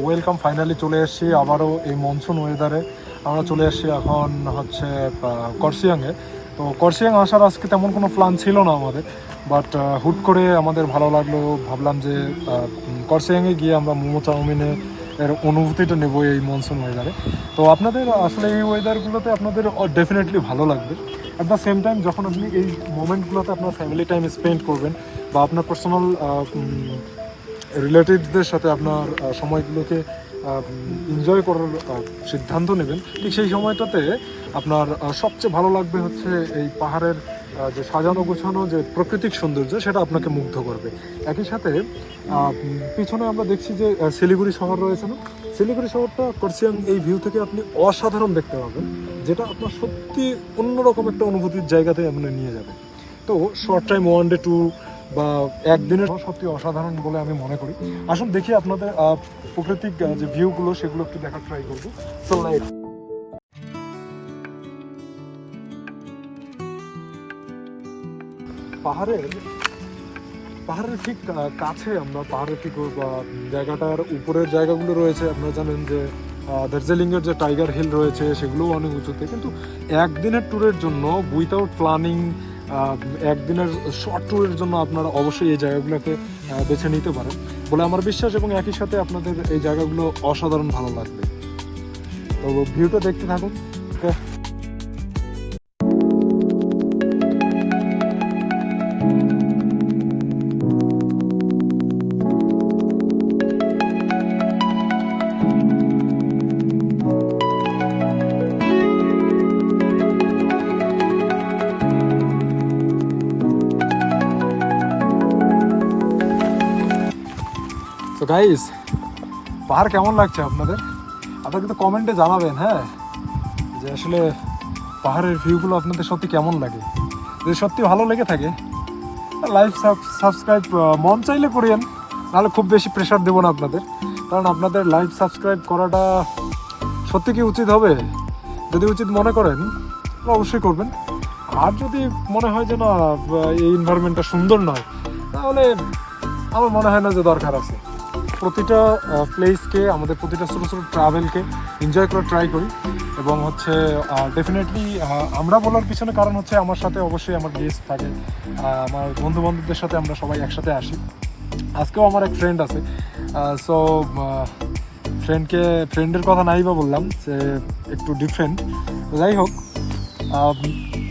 Welcome. Finally চলে এসেছি আবারও এই মনসুন ওয়েদারে। আমরা চলে এসেছি এখন হচ্ছে করসিয়াংয়ে। তো করসিয়াং আসার আজকে তেমন কোনো প্ল্যান ছিল না আমাদের, বাট হুট করে আমাদের ভালো লাগলো, ভাবলাম যে করসিয়াংয়ে গিয়ে আমরা মোমো চাউমিনে এর অনুভূতিটা নেব এই মনসুন ওয়েদারে। তো আপনাদের আসলে এই ওয়েদারগুলোতে আপনাদের ডেফিনেটলি ভালো লাগবে। অ্যাট দ্য সেম টাইম যখন আপনি এই মোমেন্টগুলোতে আপনার ফ্যামিলি টাইম স্পেন্ড করবেন বা আপনার পার্সোনাল রিলেটিভসদের সাথে আপনার সময়গুলোকে এনজয় করার সিদ্ধান্ত নেবেন, ঠিক সেই সময়টাতে আপনার সবচেয়ে ভালো লাগবে হচ্ছে এই পাহাড়ের যে সাজানো গোছানো যে প্রাকৃতিক সৌন্দর্য, সেটা আপনাকে মুগ্ধ করবে। একই সাথে পিছনে আমরা দেখছি যে শিলিগুড়ি শহর রয়েছে না, শিলিগুড়ি শহরটা করসিয়াং এই ভিউ থেকে আপনি অসাধারণ দেখতে পাবেন, যেটা আপনার সত্যি অন্যরকম একটা অনুভূতির জায়গাতে আপনি নিয়ে যাবে। তো short time one day tour বা একদিনের সত্যি অসাধারণ বলে আমি মনে করি। আসুন দেখি আপনাদের প্রাকৃতিক যে ভিউগুলো সেগুলো একটু দেখার ট্রাই করবো। সো লাইক পাহাড়ের ঠিক কাছে আমরা, পাহাড়ের ঠিক জায়গাটার উপরের জায়গাগুলো রয়েছে। আপনারা জানেন যে দার্জিলিংয়ের যে টাইগার হিল রয়েছে সেগুলোও অনেক উঁচুতে, কিন্তু একদিনের ট্যুরের জন্য উইথাউট প্ল্যানিং, একদিনের শর্ট ট্যুরের জন্য আপনারা অবশ্যই এই জায়গাগুলোকে বেছে নিতে পারেন বলে আমার বিশ্বাস, এবং একই সাথে আপনাদের এই জায়গাগুলো অসাধারণ ভালো লাগবে। তো ভিউটা দেখতে থাকুন। তো গাইস, পাহাড় কেমন লাগছে আপনাদের? আপনারা কিন্তু কমেন্টে জানাবেন, হ্যাঁ, যে আসলে পাহাড়ের ভিউগুলো আপনাদের সত্যি কেমন লাগে। যদি সত্যি ভালো লেগে থাকে লাইক সাবস্ক্রাইব মন চাইলে করিয়েন, নাহলে খুব বেশি প্রেশার দেবো না আপনাদের, কারণ আপনাদের লাইক সাবস্ক্রাইব করাটা সত্যি কি উচিত হবে? যদি উচিত মনে করেন অবশ্যই করবেন। আর যদি মনে হয় যে না এই এনভায়রনমেন্টটা সুন্দর নয়, তাহলে আমার মনে হয় না যে দরকার আছে। প্রতিটা প্লেসকে, আমাদের প্রতিটা ছোটো ছোটো ট্রাভেলকে এনজয় করার ট্রাই করি, এবং হচ্ছে ডেফিনেটলি আমরা বলার পিছনে কারণ হচ্ছে আমার সাথে অবশ্যই আমার গেস্ট থাকে, আমার বন্ধু বান্ধবদের সাথে আমরা সবাই একসাথে আসি। আজকেও আমার এক ফ্রেন্ড আছে, সো ফ্রেন্ডের কথা নাই বা বললাম, যে একটু ডিফারেন্ট। যাই হোক,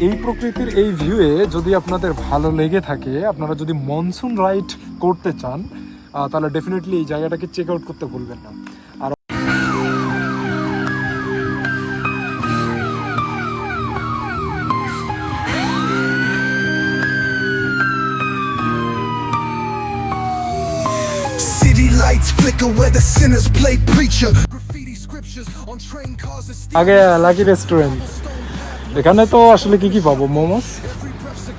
এই প্রকৃতির এই ভিউয়ে যদি আপনাদের ভালো লেগে থাকে, আপনারা যদি মনসুন রাইড করতে চান, তাহলে ডেফিনেটলি এই জায়গাটাকে চেক আউট করতে ভুলবেন না। আর আগে লাকি রেস্টুরেন্ট, এখানে তো আসলে কি পাবো? মোমোস,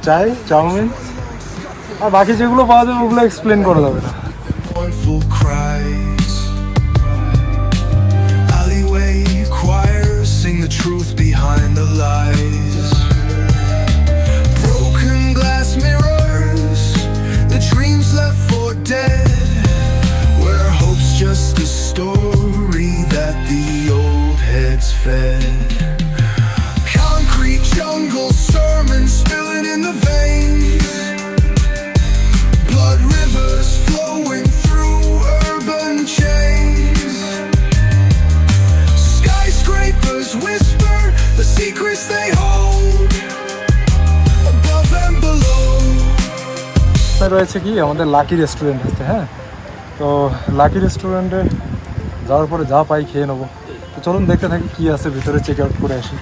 চাই, চাউমিন, আর বাকি যেগুলো পাওয়া যাবে ওগুলো এক্সপ্লেন করা যাবে না। Cries. Alleyway choirs sing the truth behind the lies. Broken glass mirrors, the dreams left for dead, where hope's just a story that the old heads fed. Concrete jungle sermons spilling in the veins, blood rivers flowing through urban chains. Skyscrapers whisper the secrets they hold above and below. রয়েছে কি আমাদের lucky restaurant আছে, হ্যাঁ। তো lucky রেস্টুরেন্টে যাওয়ার পরে যা পাই খেয়ে নেবো। তো চলুন দেখতে থাকি কি আছে ভিতরে, চেক আউট করে আসি।